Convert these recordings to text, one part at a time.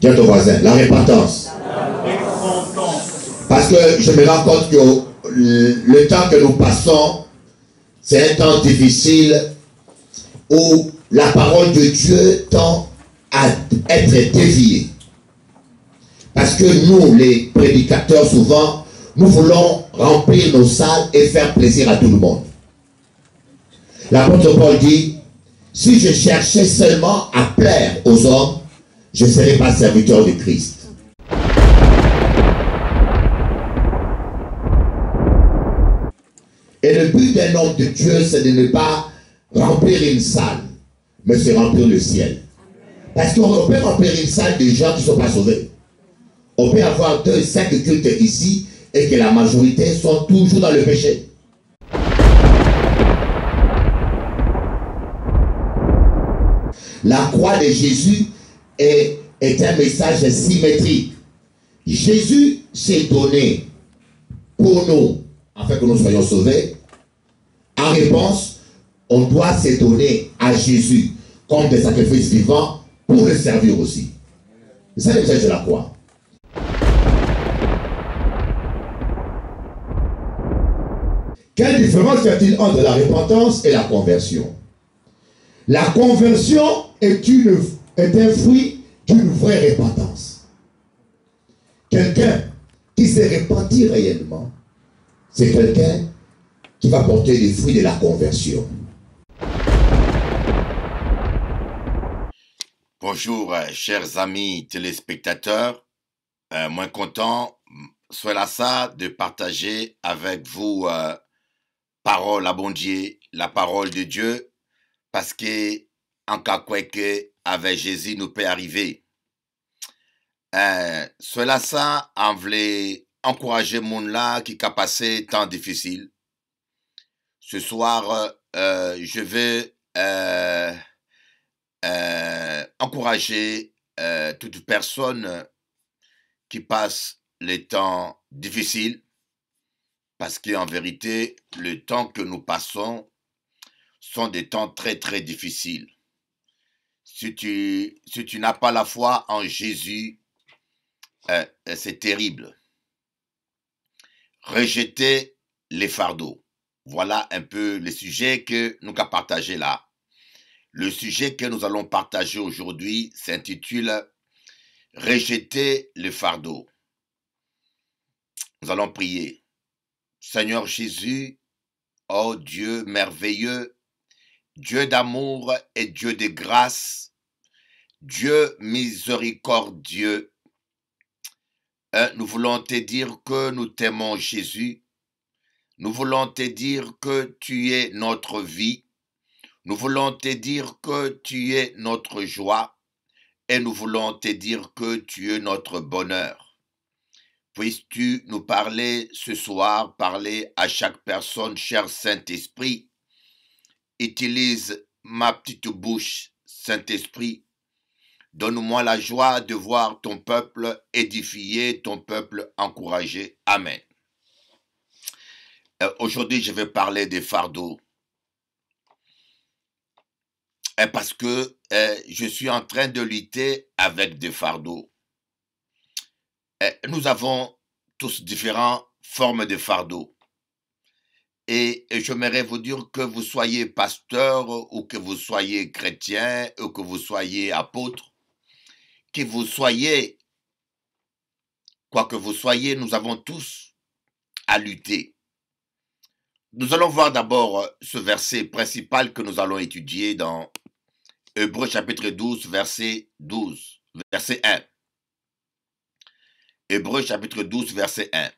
Dis à ton voisin, la repentance. Parce que je me rends compte que le temps que nous passons, c'est un temps difficile où la parole de Dieu tend à être déviée. Parce que nous, les prédicateurs, souvent, nous voulons remplir nos salles et faire plaisir à tout le monde. L'apôtre Paul dit, si je cherchais seulement à plaire aux hommes, je ne serais pas serviteur de Christ. Et le but d'un homme de Dieu, c'est de ne pas remplir une salle, mais c'est remplir le ciel. Parce qu'on peut remplir une salle de gens qui ne sont pas sauvés. On peut avoir 2, 5 cultes ici et que la majorité sont toujours dans le péché. La croix de Jésus est un message symétrique. Jésus s'est donné pour nous, afin que nous soyons sauvés. En réponse, on doit se donner à Jésus comme des sacrifices vivants pour le servir aussi. C'est ça le message de la croix. Quelle différence y a-t-il entre la repentance et la conversion? La conversion est un fruit d'une vraie repentance. Quelqu'un qui s'est repenti réellement, c'est quelqu'un qui va porter les fruits de la conversion. Bonjour, chers amis téléspectateurs. Moins content, soit là ça, de partager avec vous parole à bon Dieu, la parole de Dieu, parce que en cas quoi que avec Jésus nous peut arriver. Cela ça, en voulait encourager mon là qui a passé temps difficile. Ce soir, je vais encourager toute personne qui passe les temps difficiles, parce qu'en vérité, le temps que nous passons sont des temps très très difficiles. Si tu n'as pas la foi en Jésus, c'est terrible. Rejeter les fardeaux. Voilà un peu le sujet que nous avons partagé là. Le sujet que nous allons partager aujourd'hui s'intitule « Rejeter les fardeaux ». Nous allons prier. Seigneur Jésus, ô Dieu merveilleux, Dieu d'amour et Dieu de grâce, Dieu miséricordieux, nous voulons te dire que nous t'aimons Jésus. Nous voulons te dire que tu es notre vie. Nous voulons te dire que tu es notre joie. Et nous voulons te dire que tu es notre bonheur. Puisses-tu nous parler ce soir, parler à chaque personne, cher Saint-Esprit. Utilise ma petite bouche, Saint-Esprit. Donne-moi la joie de voir ton peuple édifié, ton peuple encouragé. Amen. Aujourd'hui, je vais parler des fardeaux. Parce que je suis en train de lutter avec des fardeaux. Nous avons tous différentes formes de fardeaux. Et j'aimerais vous dire que vous soyez pasteur ou que vous soyez chrétien ou que vous soyez apôtre, que vous soyez, quoi que vous soyez, nous avons tous à lutter. Nous allons voir d'abord ce verset principal que nous allons étudier dans Hébreux chapitre 12, verset 1. Hébreux chapitre 12, verset 1.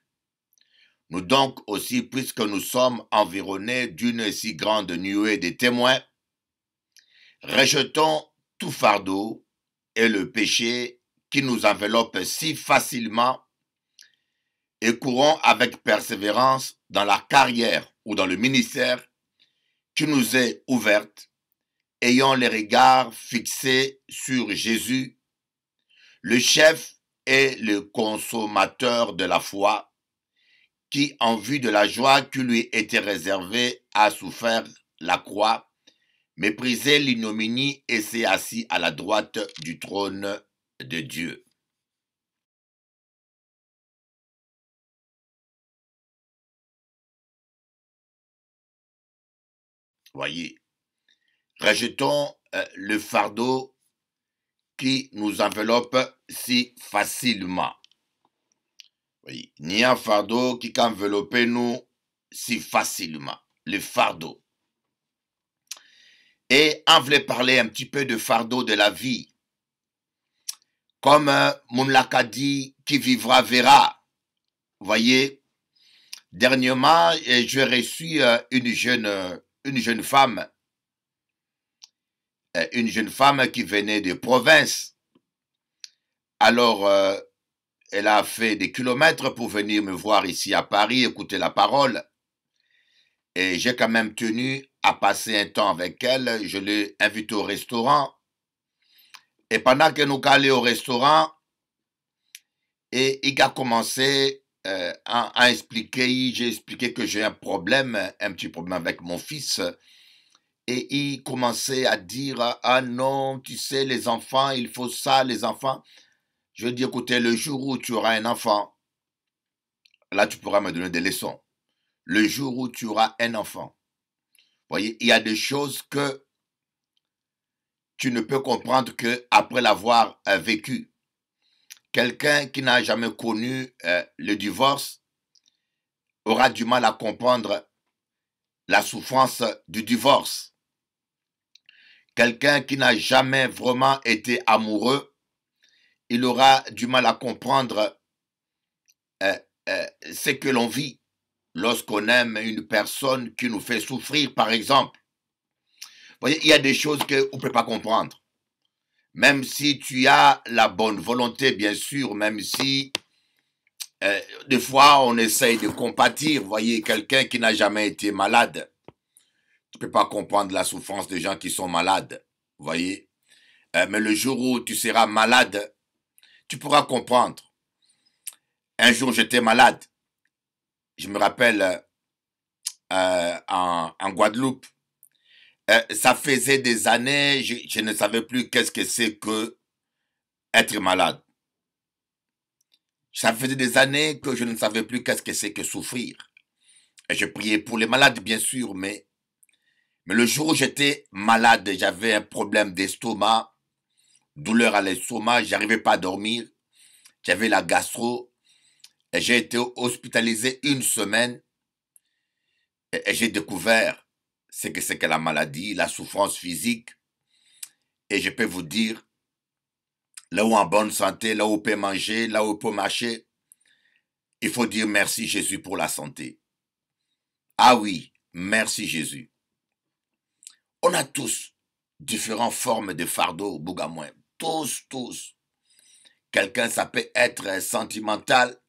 Nous donc aussi, puisque nous sommes environnés d'une si grande nuée de témoins, rejetons tout fardeau et le péché qui nous enveloppe si facilement et courons avec persévérance dans la carrière ou dans le ministère qui nous est ouverte, ayant les regards fixés sur Jésus, le chef et le consommateur de la foi, qui, en vue de la joie qui lui était réservée, a souffert la croix, méprisé l'ignominie et s'est assis à la droite du trône de Dieu. Voyez, rejetons le fardeau qui nous enveloppe si facilement. Oui, il y a un fardeau qui enveloppe nous si facilement, le fardeau. Et on voulait parler un petit peu de fardeau de la vie. Comme Mounlaka dit, qui vivra verra. Voyez, dernièrement, j'ai reçu une jeune femme qui venait de province. Alors, elle a fait des kilomètres pour venir me voir ici à Paris, écouter la parole. Et j'ai quand même tenu à passer un temps avec elle. Je l'ai invitée au restaurant. Et pendant que nous allons au restaurant, et il a commencé à expliquer, j'ai expliqué que j'ai un petit problème avec mon fils. Et il commençait à dire, ah non, tu sais, les enfants, il faut ça, les enfants. Je dis, écoutez, le jour où tu auras un enfant, là, tu pourras me donner des leçons. Le jour où tu auras un enfant. Vous voyez, il y a des choses que tu ne peux comprendre qu'après l'avoir vécu. Quelqu'un qui n'a jamais connu le divorce aura du mal à comprendre la souffrance du divorce. Quelqu'un qui n'a jamais vraiment été amoureux, il aura du mal à comprendre ce que l'on vit lorsqu'on aime une personne qui nous fait souffrir, par exemple. Vous voyez, il y a des choses qu'on ne peut pas comprendre. Même si tu as la bonne volonté, bien sûr, même si des fois on essaye de compatir. Vous voyez, quelqu'un qui n'a jamais été malade, tu ne peux pas comprendre la souffrance des gens qui sont malades. Vous voyez, mais le jour où tu seras malade, tu pourras comprendre. Un jour, j'étais malade. Je me rappelle en Guadeloupe. Ça faisait des années, je ne savais plus qu'est-ce que c'est que être malade. Ça faisait des années que je ne savais plus qu'est-ce que c'est que souffrir. Et je priais pour les malades, bien sûr, mais le jour où j'étais malade, j'avais un problème d'estomac, douleur à l'estomac, j'arrivais pas à dormir, j'avais la gastro, et j'ai été hospitalisé une semaine, et j'ai découvert ce que c'est que la maladie, la souffrance physique, et je peux vous dire, là où en bonne santé, là où on peut manger, là où on peut marcher, il faut dire merci Jésus pour la santé. Ah oui, merci Jésus. On a tous différentes formes de fardeau, Bougamouin. Tous. Quelqu'un, ça peut être sentimental.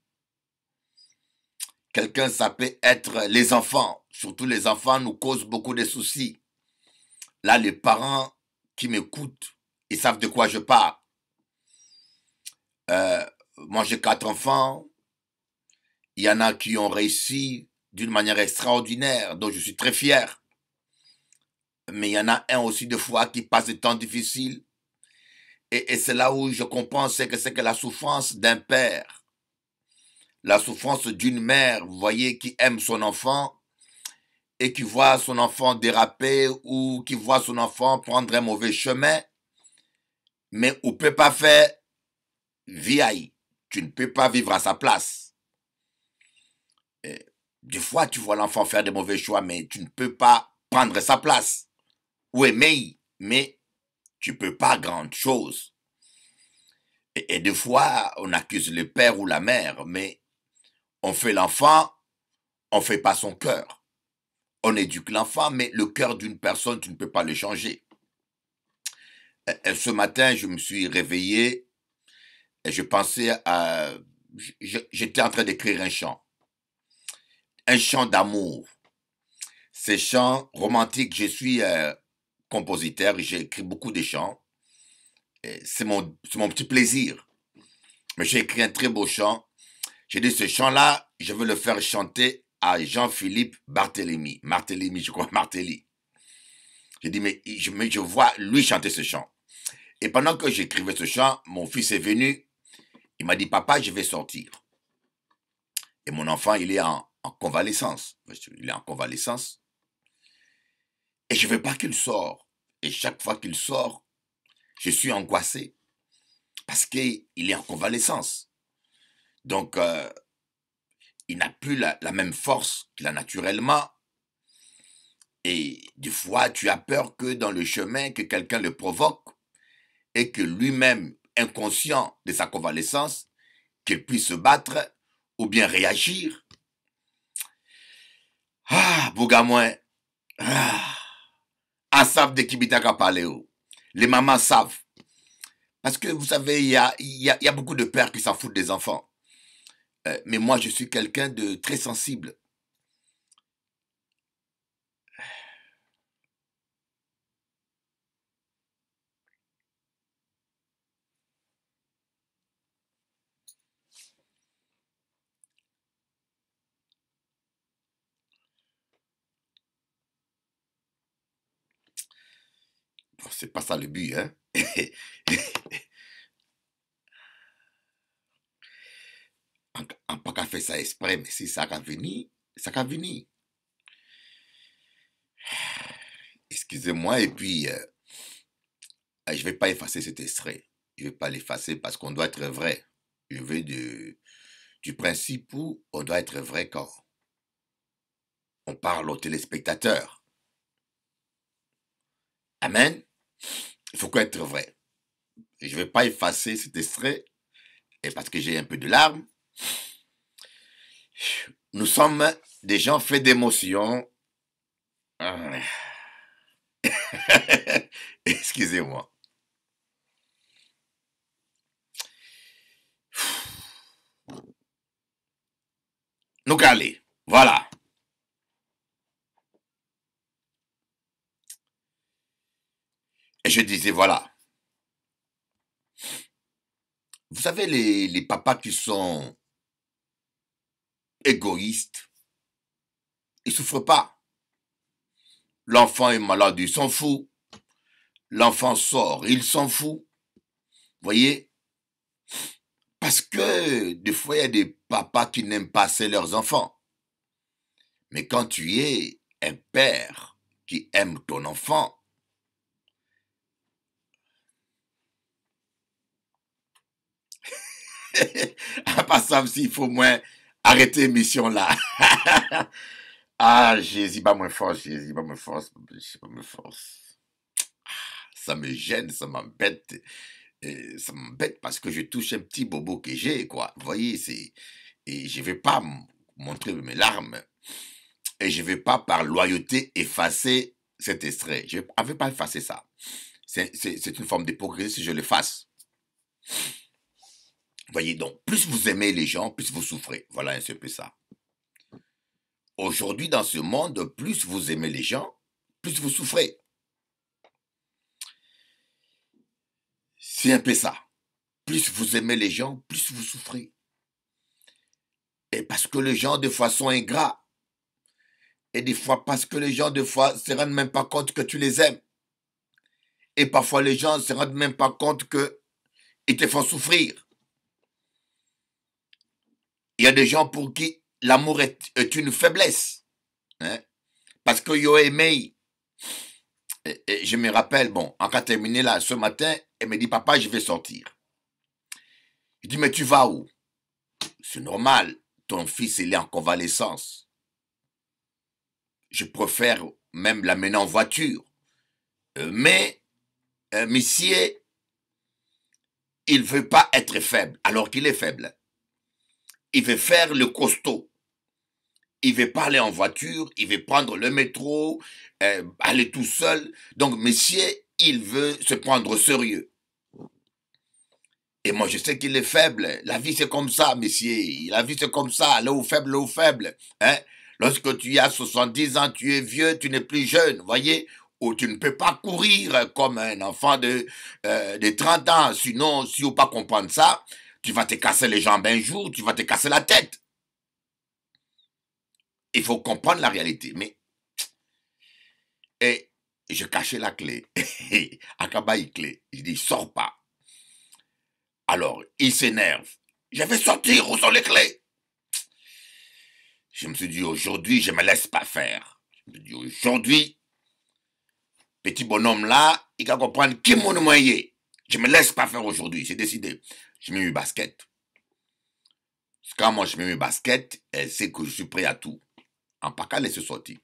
Quelqu'un, ça peut être les enfants. Surtout les enfants nous causent beaucoup de soucis. Là, les parents qui m'écoutent, ils savent de quoi je parle. Moi, j'ai 4 enfants. Il y en a qui ont réussi d'une manière extraordinaire, dont je suis très fier. Mais il y en a un aussi des fois qui passe des temps difficiles. Et c'est là où je comprends c'est que la souffrance d'un père. La souffrance d'une mère, vous voyez, qui aime son enfant et qui voit son enfant déraper ou qui voit son enfant prendre un mauvais chemin, mais on ne peut pas faire vieille. Tu ne peux pas vivre à sa place. Et des fois, tu vois l'enfant faire des mauvais choix, mais tu ne peux pas prendre sa place. Oui, mais tu ne peux pas grand chose. Et des fois, on accuse le père ou la mère, mais on fait l'enfant, on ne fait pas son cœur. On éduque l'enfant, mais le cœur d'une personne, tu ne peux pas le changer. Et ce matin, je me suis réveillé et je pensais à... J'étais en train d'écrire un chant d'amour. Ces chants romantiques, je suis compositeur, j'ai écrit beaucoup de chants. C'est mon petit plaisir. Mais j'ai écrit un très beau chant. J'ai dit, ce chant-là, je veux le faire chanter à Jean-Philippe Barthélemy. Martelly, je crois, Martelly. J'ai dit, mais je vois lui chanter ce chant. Et pendant que j'écrivais ce chant, mon fils est venu. Il m'a dit, papa, je vais sortir. Et mon enfant, il est en convalescence. Il est en convalescence. Et je ne veux pas qu'il sorte. Et chaque fois qu'il sort, je suis angoissé. Parce qu'il est en convalescence. Donc, il n'a plus la même force qu'il a naturellement. Et des fois, tu as peur que dans le chemin, que quelqu'un le provoque et que lui-même, inconscient de sa convalescence, qu'il puisse se battre ou bien réagir. Ah, Bougamoin. Ah, ah, savent de Kibitaka Paléo. Les mamans savent. Parce que vous savez, il y a beaucoup de pères qui s'en foutent des enfants. Mais moi, je suis quelqu'un de très sensible. Bon, c'est pas ça le but, hein. En pas qu'à faire ça exprès, mais si ça va venir, ça va venir. Excusez-moi, et puis, je ne vais pas effacer cet extrait. Je ne vais pas l'effacer parce qu'on doit être vrai. Je veux du principe où on doit être vrai quand on parle aux téléspectateurs. Amen. Il faut être vrai. Je ne vais pas effacer cet extrait et parce que j'ai un peu de larmes. Nous sommes des gens faits d'émotions. Excusez-moi. Nous calés. Voilà. Et je disais, voilà. Vous savez, les papas qui sont égoïstes, ils ne souffrent pas. L'enfant est malade, il s'en fout. L'enfant sort, il s'en fout. Voyez? Parce que des fois, il y a des papas qui n'aiment pas assez leurs enfants. Mais quand tu es un père qui aime ton enfant, en passant, s'il faut moins arrêter l'émission là. Ah, Jésus, pas moins force, Jésus, pas moins force, pas moins force. Ça me gêne, ça m'embête. Ça m'embête parce que je touche un petit bobo que j'ai, quoi. Vous voyez, et je ne vais pas montrer mes larmes. Et je ne vais pas, par loyauté, effacer cet extrait. Je ne vais pas effacer ça. C'est une forme d'hypocrisie si je le fasse. Voyez donc, plus vous aimez les gens, plus vous souffrez. Voilà un peu ça. Aujourd'hui, dans ce monde, plus vous aimez les gens, plus vous souffrez. C'est un peu ça. Plus vous aimez les gens, plus vous souffrez. Et parce que les gens, des fois, sont ingrats. Et des fois, parce que les gens, des fois, ne se rendent même pas compte que tu les aimes. Et parfois, les gens ne se rendent même pas compte qu'ils te font souffrir. Il y a des gens pour qui l'amour est une faiblesse. Hein? Parce que yo aimé. Et je me rappelle, bon, en cas terminé là, ce matin, elle me dit, papa, je vais sortir. Je dis, mais tu vas où? C'est normal, ton fils, il est en convalescence. Je préfère même l'amener en voiture. Mais, monsieur, il ne veut pas être faible, alors qu'il est faible. Il veut faire le costaud. Il veut pas aller en voiture, il veut prendre le métro, aller tout seul. Donc, monsieur, il veut se prendre au sérieux. Et moi, je sais qu'il est faible. La vie, c'est comme ça, messieurs. La vie, c'est comme ça. Là où faible, là où faible. Hein? Lorsque tu as 70 ans, tu es vieux, tu n'es plus jeune. Voyez? Ou tu ne peux pas courir comme un enfant de 30 ans. Sinon, si tu ne peux pas comprendre ça, tu vas te casser les jambes un jour, tu vas te casser la tête. Il faut comprendre la réalité. Mais, et je cachais la clé. Akaba, clé. Je dis, sors pas. Alors, il s'énerve. Je vais sortir, où sont les clés? Je me suis dit, aujourd'hui, je ne me laisse pas faire. Je me dis, aujourd'hui, petit bonhomme là, il va comprendre qui mon moyen. Je me laisse pas faire aujourd'hui, c'est décidé. Je mets mes baskets. Quand moi je mets mes baskets, elle sait que je suis prêt à tout. En pas qu'à laisser sortir.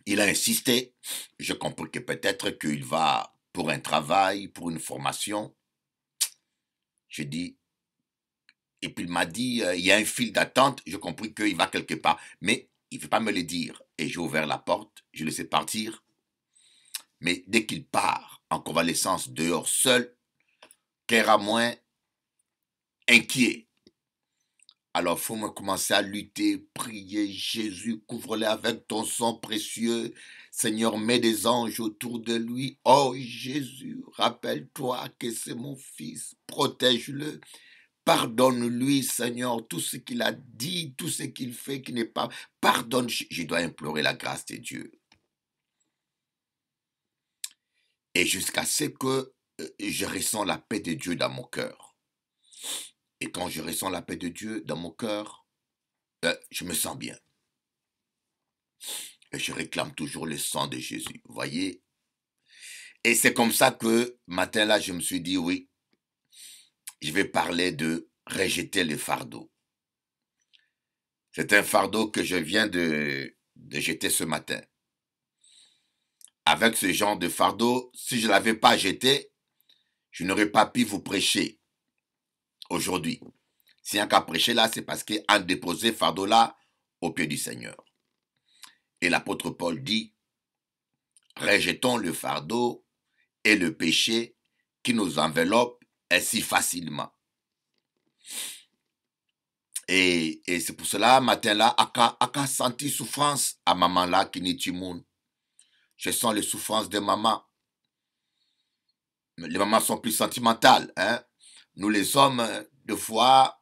Il a insisté. Je compris que peut-être qu'il va pour un travail, pour une formation. Je dis, et puis il m'a dit, il y a un fil d'attente. Je compris qu'il va quelque part. Mais il ne veut pas me le dire. Et j'ai ouvert la porte, je le laissé partir. Mais dès qu'il part en convalescence dehors seul, cœur à moins, inquiet. Alors, il faut me commencer à lutter, prier, Jésus, couvre-le avec ton sang précieux. Seigneur, mets des anges autour de lui. Oh Jésus, rappelle-toi que c'est mon fils, protège-le. Pardonne-lui, Seigneur, tout ce qu'il a dit, tout ce qu'il fait qui n'est pas... Pardonne, je dois implorer la grâce de Dieu. Et jusqu'à ce que je ressens la paix de Dieu dans mon cœur. Et quand je ressens la paix de Dieu dans mon cœur, je me sens bien. Et je réclame toujours le sang de Jésus, vous voyez. Et c'est comme ça que, matin-là, je me suis dit, oui, je vais parler de rejeter le fardeau. C'est un fardeau que je viens de jeter ce matin. Avec ce genre de fardeau, si je ne l'avais pas jeté, je n'aurais pas pu vous prêcher aujourd'hui. Si un cas prêché là, c'est parce qu'il a déposé fardeau là au pied du Seigneur. Et l'apôtre Paul dit, rejetons le fardeau et le péché qui nous enveloppe si facilement. Et c'est pour cela, matin-là, aka senti souffrance à maman là qui n'est timoun. Je sens les souffrances de maman. Les mamans sont plus sentimentales, hein. Nous les hommes, des fois,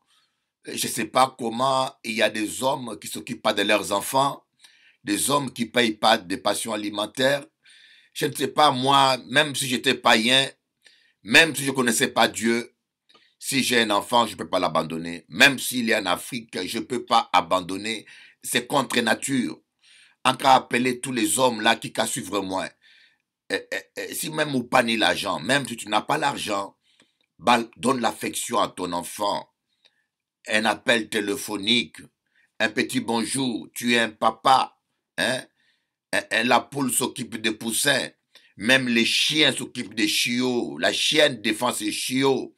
je ne sais pas comment il y a des hommes qui ne s'occupent pas de leurs enfants, des hommes qui ne payent pas des pensions alimentaires. Je ne sais pas, moi, même si j'étais païen, même si je ne connaissais pas Dieu, si j'ai un enfant, je ne peux pas l'abandonner. Même s'il est en Afrique, je ne peux pas abandonner. C'est contre nature. En cas appeler tous les hommes là qui qu'à suivre moi. Si même vous pas ni l'argent, même si tu n'as pas l'argent, donne l'affection à ton enfant. Un appel téléphonique, un petit bonjour, tu es un papa. Hein? La poule s'occupe des poussins. Même les chiens s'occupent des chiots. La chienne défend ses chiots.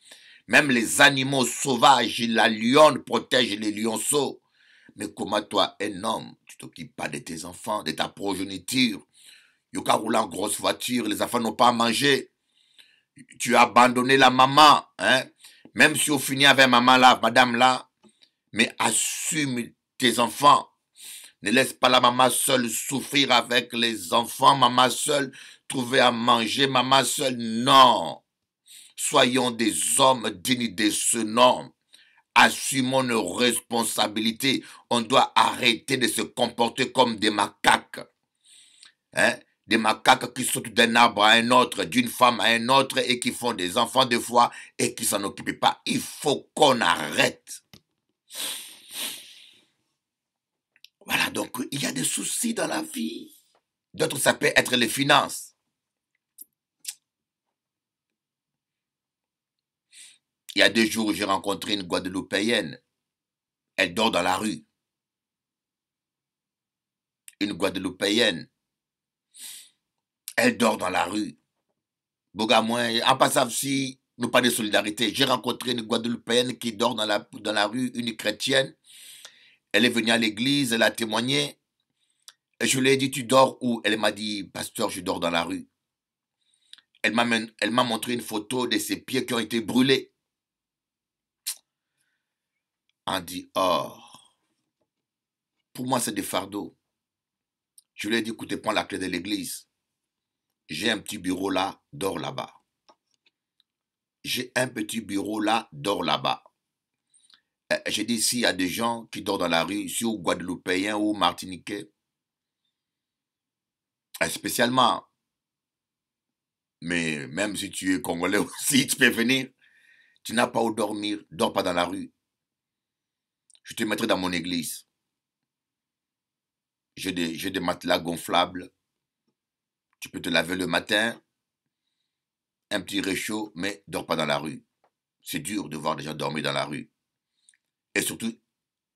Même les animaux sauvages, la lionne protège les lionceaux. Mais comment toi, un homme, tu t'occupes pas de tes enfants, de ta progéniture? Yoka roule en grosse voiture, les enfants n'ont pas à manger. Tu as abandonné la maman, hein? Même si on finit avec maman là, madame là, mais assume tes enfants. Ne laisse pas la maman seule souffrir avec les enfants, maman seule trouver à manger, maman seule. Non. Soyons des hommes dignes de ce nom. Assumons nos responsabilités. On doit arrêter de se comporter comme des macaques. Hein? Des macaques qui sautent d'un arbre à un autre, d'une femme à un autre et qui font des enfants de foi et qui s'en occupent pas. Il faut qu'on arrête. Voilà, donc il y a des soucis dans la vie. D'autres, ça peut être les finances. Il y a 2 jours, j'ai rencontré une Guadeloupéenne. Elle dort dans la rue. Une Guadeloupéenne. Elle dort dans la rue. Bogamoin, en passant aussi, nous parlons de solidarité. J'ai rencontré une Guadeloupéenne qui dort dans la rue, une chrétienne. Elle est venue à l'église, elle a témoigné. Et je lui ai dit, tu dors où? Elle m'a dit, pasteur, je dors dans la rue. Elle m'a montré une photo de ses pieds qui ont été brûlés. On dit, oh, pour moi c'est des fardeaux. Je lui ai dit, écoutez, prends la clé de l'église. J'ai un petit bureau là, dors là-bas. J'ai un petit bureau là, dors là-bas. J'ai dit, s'il y a des gens qui dorment dans la rue, ici au Guadeloupéen ou Martiniquais, spécialement, mais même si tu es Congolais aussi, tu peux venir, tu n'as pas où dormir, dors pas dans la rue. Je te mettrai dans mon église. J'ai des matelas gonflables. Tu peux te laver le matin, un petit réchaud, mais dors pas dans la rue. C'est dur de voir des gens dormir dans la rue. Et surtout,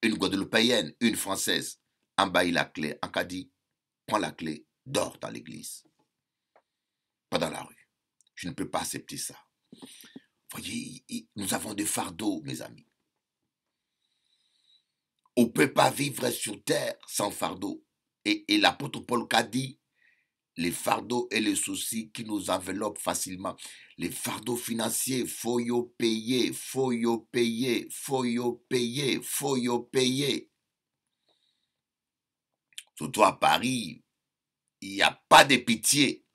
une Guadeloupéenne, une Française, emballe la clé, en caddie, prends la clé, dors dans l'église. Pas dans la rue. Je ne peux pas accepter ça. Voyez, nous avons des fardeaux, mes amis. On ne peut pas vivre sur terre sans fardeau. Et l'apôtre Paul qu'a dit, les fardeaux et les soucis qui nous enveloppent facilement. Les fardeaux financiers, faut y payer, faut y payer, faut y payer, faut y payer. Surtout à Paris, il n'y a pas de pitié.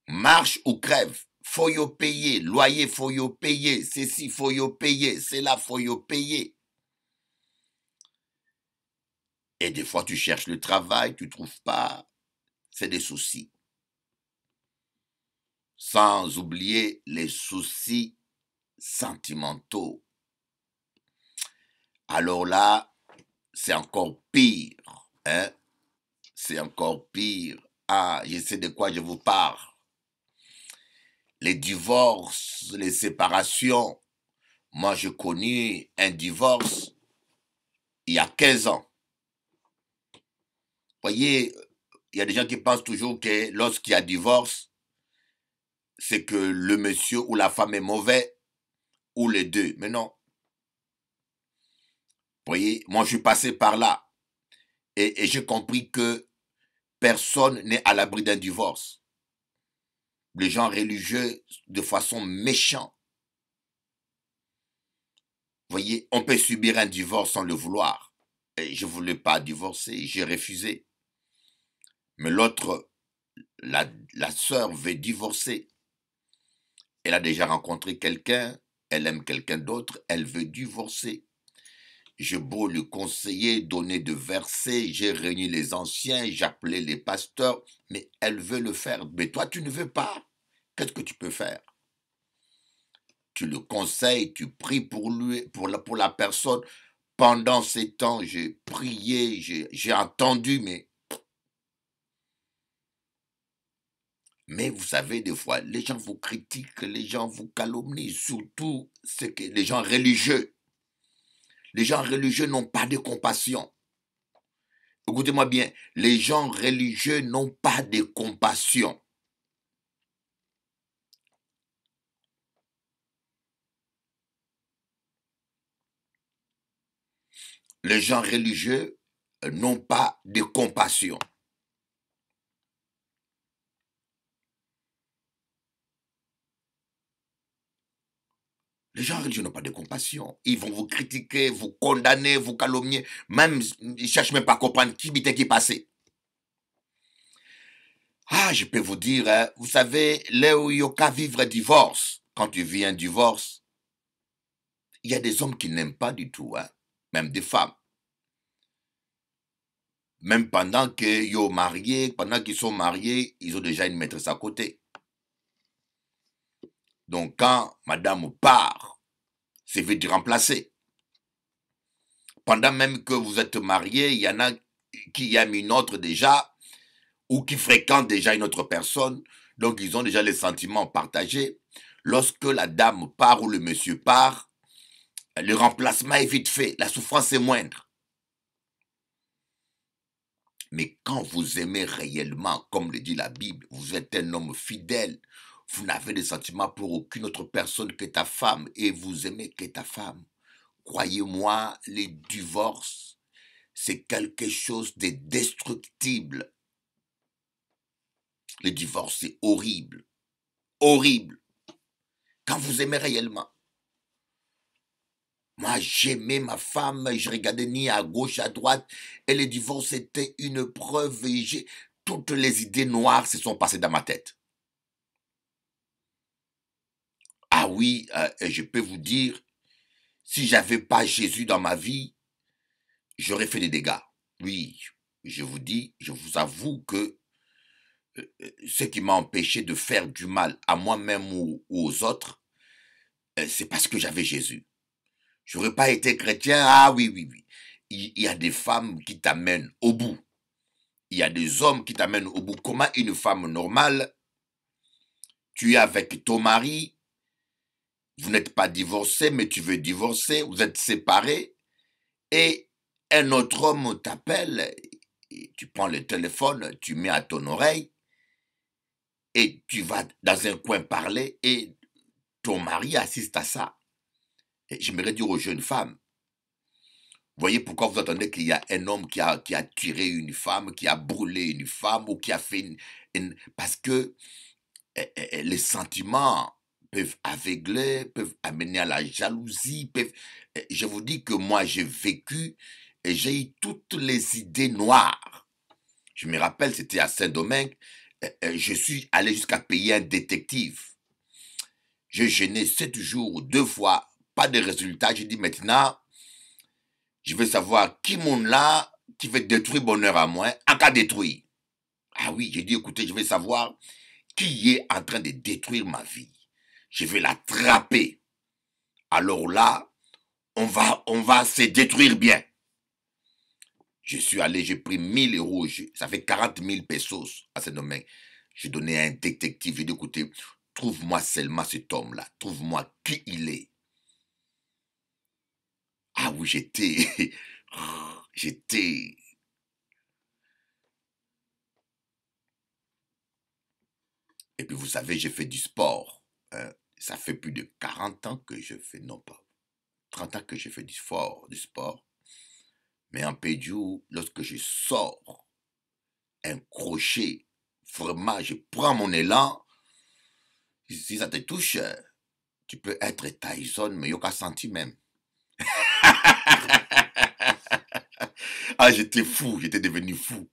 Marche ou crève, faut y payer. Loyer, faut y payer. Ceci, faut y payer. Cela, faut y payer. Et des fois, tu cherches le travail, tu ne trouves pas. C'est des soucis. Sans oublier les soucis sentimentaux. Alors là, c'est encore pire. Hein? C'est encore pire. Ah, je sais de quoi je vous parle. Les divorces, les séparations. Moi, je connais un divorce il y a 15 ans. Vous voyez, il y a des gens qui pensent toujours que lorsqu'il y a divorce, c'est que le monsieur ou la femme est mauvais, ou les deux. Mais non. Vous voyez, moi, je suis passé par là. Et j'ai compris que personne n'est à l'abri d'un divorce. Les gens religieux, de façon méchante. Vous voyez, on peut subir un divorce sans le vouloir. Et je ne voulais pas divorcer, j'ai refusé. Mais l'autre, la sœur veut divorcer. Elle a déjà rencontré quelqu'un, elle aime quelqu'un d'autre, elle veut divorcer. J'ai beau le conseiller, donner de versets, j'ai réuni les anciens, j'appelais les pasteurs, mais elle veut le faire. Mais toi, tu ne veux pas. Qu'est-ce que tu peux faire? Tu le conseilles, tu pries pour lui, pour la personne. Pendant ces temps, j'ai prié, j'ai entendu, mais vous savez, des fois, les gens vous critiquent, les gens vous calomnient, surtout les gens religieux. Les gens religieux n'ont pas de compassion. Écoutez-moi bien, les gens religieux n'ont pas de compassion. Les gens religieux n'ont pas de compassion. Les gens religieux n'ont pas de compassion. Ils vont vous critiquer, vous condamner, vous calomnier. Même, ils ne cherchent même pas à comprendre qui était qui passait. Ah, je peux vous dire, hein, vous savez, là où il n'y a qu'à vivre un divorce, quand tu vis un divorce, il y a des hommes qui n'aiment pas du tout, hein, même des femmes. Même pendant qu'ils sont mariés, ils ont déjà une maîtresse à côté. Donc quand madame part, c'est vite remplacé. Pendant même que vous êtes marié, il y en a qui aiment une autre déjà, ou qui fréquentent déjà une autre personne, donc ils ont déjà les sentiments partagés. Lorsque la dame part ou le monsieur part, le remplacement est vite fait, la souffrance est moindre. Mais quand vous aimez réellement, comme le dit la Bible, vous êtes un homme fidèle, vous n'avez de sentiments pour aucune autre personne que ta femme et vous aimez que ta femme. Croyez-moi, les divorces, c'est quelque chose de destructible. Le divorce, c'est horrible. Horrible. Quand vous aimez réellement. Moi, j'aimais ma femme, je regardais ni à gauche, à droite, et le divorce était une preuve, et toutes les idées noires se sont passées dans ma tête. Ah oui, je peux vous dire, si j'avais pas Jésus dans ma vie, j'aurais fait des dégâts. Oui, je vous dis, je vous avoue que ce qui m'a empêché de faire du mal à moi-même ou aux autres, c'est parce que j'avais Jésus. Je n'aurais pas été chrétien, ah oui, oui, oui. Il y a des femmes qui t'amènent au bout. il y a des hommes qui t'amènent au bout. Comment une femme normale, tu es avec ton mari, vous n'êtes pas divorcé, mais tu veux divorcer, vous êtes séparés, et un autre homme t'appelle, tu prends le téléphone, tu mets à ton oreille, et tu vas dans un coin parler, et ton mari assiste à ça. Et j'aimerais dire aux jeunes femmes, voyez pourquoi vous entendez qu'il y a un homme qui a tué une femme, qui a brûlé une femme, ou qui a fait parce que les sentiments peuvent aveugler, peuvent amener à la jalousie, je vous dis que moi j'ai vécu et j'ai eu toutes les idées noires. Je me rappelle, c'était à Saint-Domingue, je suis allé jusqu'à payer un détective. J'ai gêné 7 jours, 2 fois, pas de résultat. J'ai dit maintenant, je veux savoir qui m'en là, qui veut détruire bonheur à moi, en cas détruire. Ah oui, j'ai dit écoutez, je veux savoir qui est en train de détruire ma vie. Je vais l'attraper. Alors là, on va se détruire bien. Je suis allé, j'ai pris 1000 euros, ça fait 40 000 pesos à ce domaine. J'ai donné à un détective, j'ai dit écoutez, trouve-moi seulement cet homme-là, trouve-moi qui il est. Ah oui, j'étais... Et puis vous savez, j'ai fait du sport. Ça fait plus de 40 ans que je fais, non pas 30 ans que je fais du sport. Mais en Pédiou, lorsque je sors un crochet, vraiment, je prends mon élan. Si ça te touche, tu peux être Tyson, mais il n'y a qu'à sentir même. Ah, j'étais fou, j'étais devenu fou.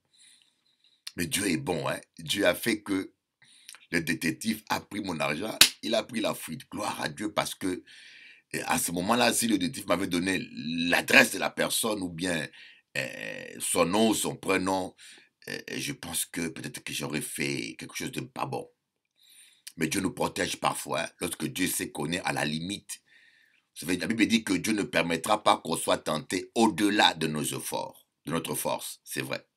Mais Dieu est bon, hein. Dieu a fait que le détective a pris mon argent, il a pris la fuite. Gloire à Dieu parce que à ce moment-là, si le détective m'avait donné l'adresse de la personne ou bien son nom, son prénom, je pense que peut-être que j'aurais fait quelque chose de pas bon. Mais Dieu nous protège parfois, hein, lorsque Dieu sait qu'on est à la limite. Vous savez, la Bible dit que Dieu ne permettra pas qu'on soit tenté au-delà de nos efforts, de notre force. C'est vrai.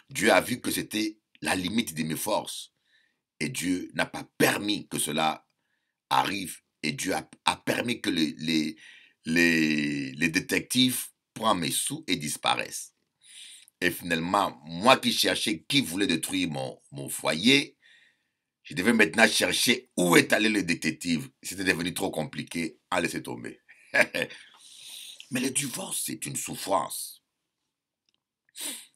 Dieu a vu que c'était la limite de mes forces. Et Dieu n'a pas permis que cela arrive. Et Dieu a permis que les détectives prennent mes sous et disparaissent. Et finalement, moi qui cherchais qui voulait détruire mon foyer, je devais maintenant chercher où est allé le détective. C'était devenu trop compliqué à laisser tomber. Mais le divorce, c'est une souffrance.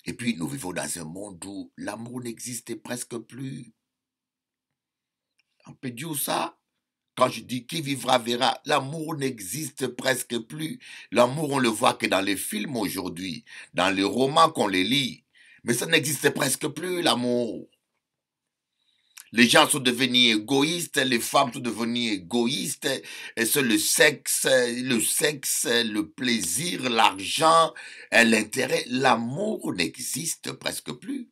Et puis, nous vivons dans un monde où l'amour n'existe presque plus. On peut dire ça. Quand je dis qui vivra verra, l'amour n'existe presque plus. L'amour, on le voit que dans les films aujourd'hui, dans les romans qu'on les lit. Mais ça n'existe presque plus, l'amour. Les gens sont devenus égoïstes, les femmes sont devenues égoïstes, et c'est le sexe, le plaisir, l'argent, l'intérêt. L'amour n'existe presque plus.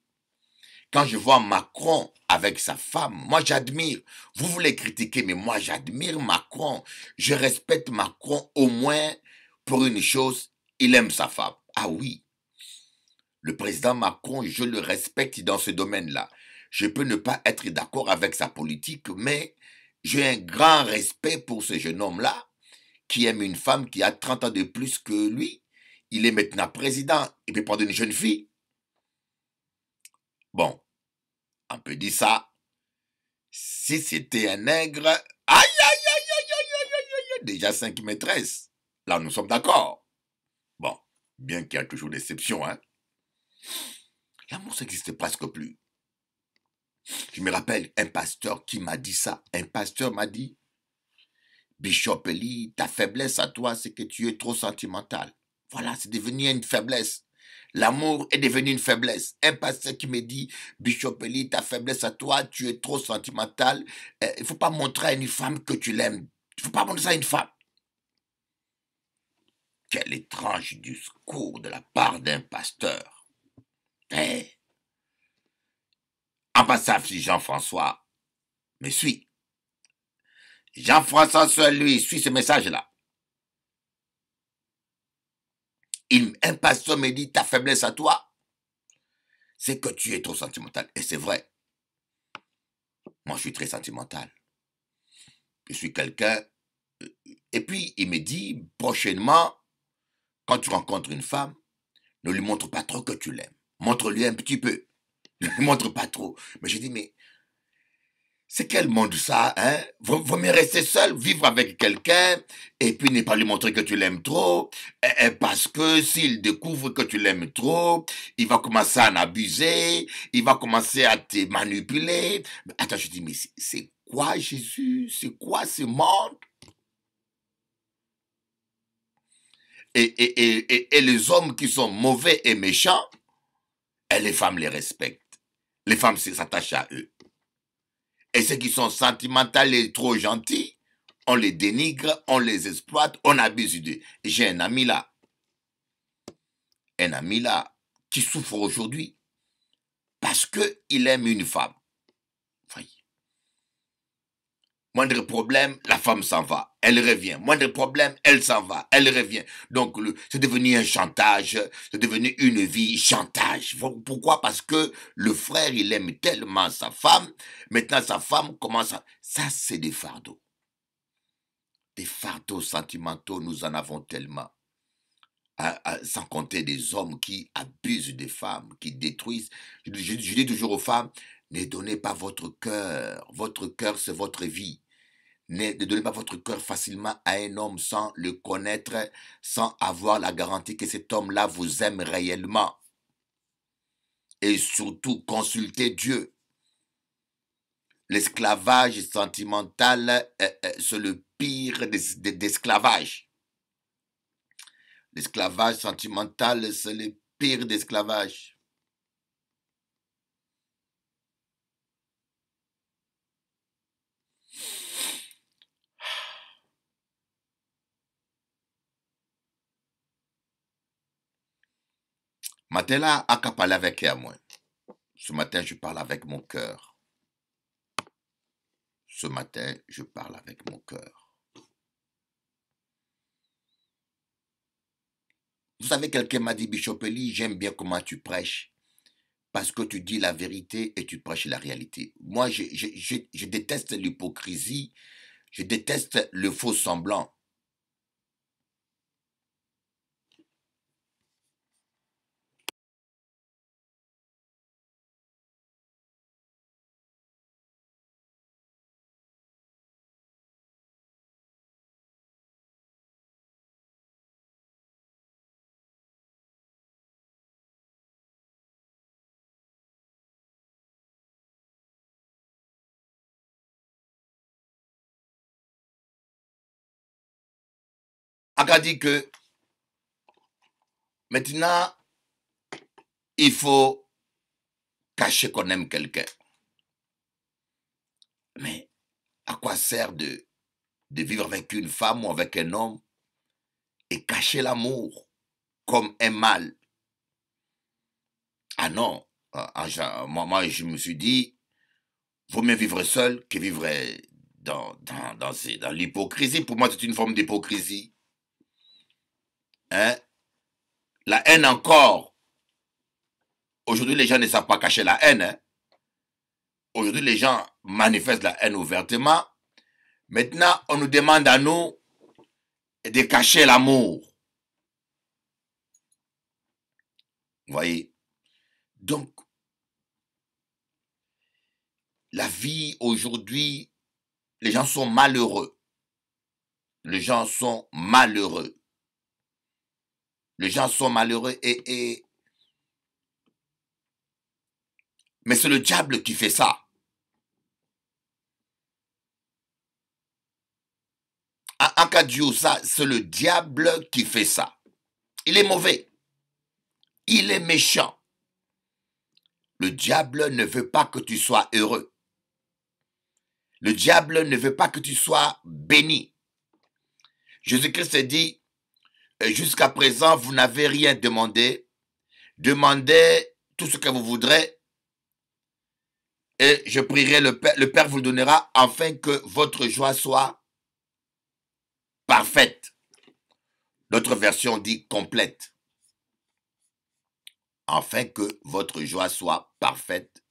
Quand je vois Macron avec sa femme, moi j'admire. Vous voulez critiquer, mais moi j'admire Macron. Je respecte Macron au moins pour une chose, il aime sa femme. Ah oui, le président Macron, je le respecte dans ce domaine-là. Je peux ne pas être d'accord avec sa politique, mais j'ai un grand respect pour ce jeune homme-là qui aime une femme qui a 30 ans de plus que lui. Il est maintenant président. Il peut prendre une jeune fille. Bon, on peut dire ça. Si c'était un nègre, aïe, aïe, aïe, aïe, aïe, aïe, aïe, aïe, déjà 5 maîtresses. Là, nous sommes d'accord. Bon, bien qu'il y a toujours des exceptions, hein. L'amour, ça n'existe presque plus. Je me rappelle un pasteur qui m'a dit ça. Un pasteur m'a dit, Bishop Eli, ta faiblesse à toi, c'est que tu es trop sentimental. Voilà, c'est devenu une faiblesse. L'amour est devenu une faiblesse. Un pasteur qui me dit, Bishop Eli, ta faiblesse à toi, tu es trop sentimental. Il ne faut pas montrer à une femme que tu l'aimes. Il ne faut pas montrer ça à une femme. Quel étrange discours de la part d'un pasteur. En passant, si Jean-François me suit. Jean-François seul, lui, suit ce message-là. Un pasteur me dit, ta faiblesse à toi, c'est que tu es trop sentimental. Et c'est vrai. Moi, je suis très sentimental. Je suis quelqu'un... Et puis, il me dit, prochainement, quand tu rencontres une femme, ne lui montre pas trop que tu l'aimes. Montre-lui un petit peu. Ne lui montre pas trop. Mais je dis, mais c'est quel monde ça, hein? Vaut mieux rester seul, vivre avec quelqu'un, et puis ne pas lui montrer que tu l'aimes trop, parce que s'il découvre que tu l'aimes trop, il va commencer à en abuser, il va commencer à te manipuler. Mais attends, je dis, mais c'est quoi Jésus? C'est quoi ce monde? Et les hommes qui sont mauvais et méchants, les femmes les respectent. Les femmes s'attachent à eux. Et ceux qui sont sentimentaux et trop gentils, on les dénigre, on les exploite, on abuse d'eux. Et j'ai un ami là, qui souffre aujourd'hui parce qu'il aime une femme. Voyez. Moindre problème, la femme s'en va, elle revient. Moindre problème, elle s'en va, elle revient. Donc, c'est devenu un chantage, c'est devenu une vie chantage. Pourquoi? Parce que le frère, il aime tellement sa femme. Maintenant, sa femme commence à... Ça, c'est des fardeaux. Des fardeaux sentimentaux, nous en avons tellement. Sans compter des hommes qui abusent des femmes, qui détruisent. Je dis toujours aux femmes, ne donnez pas votre cœur. Votre cœur, c'est votre vie. Ne donnez pas votre cœur facilement à un homme sans le connaître, sans avoir la garantie que cet homme-là vous aime réellement. Et surtout, consultez Dieu. L'esclavage sentimental, c'est le pire d'esclavage. L'esclavage sentimental, c'est le pire d'esclavage. Matin là, à qu'à parler avec elle, moi. Ce matin, je parle avec mon cœur. Ce matin, je parle avec mon cœur. Vous savez, quelqu'un m'a dit, Bishop Eli, j'aime bien comment tu prêches. Parce que tu dis la vérité et tu prêches la réalité. Moi, je déteste l'hypocrisie. Je déteste le faux semblant. Aka dit que maintenant, il faut cacher qu'on aime quelqu'un. Mais à quoi sert de vivre avec une femme ou avec un homme et cacher l'amour comme un mal? Ah non, moi je me suis dit, vaut mieux vivre seul que vivre dans l'hypocrisie. Pour moi, c'est une forme d'hypocrisie. Hein? La haine encore. Aujourd'hui, les gens ne savent pas cacher la haine. Hein? Aujourd'hui, les gens manifestent la haine ouvertement. Maintenant, on nous demande à nous de cacher l'amour. Vous voyez? Donc, la vie aujourd'hui, les gens sont malheureux. Les gens sont malheureux. Les gens sont malheureux mais c'est le diable qui fait ça. En cas de ça, c'est le diable qui fait ça. Il est mauvais. Il est méchant. Le diable ne veut pas que tu sois heureux. Le diable ne veut pas que tu sois béni. Jésus-Christ dit, jusqu'à présent, vous n'avez rien demandé. Demandez tout ce que vous voudrez et je prierai le Père vous le donnera afin que votre joie soit parfaite. L'autre version dit complète. afin que votre joie soit parfaite.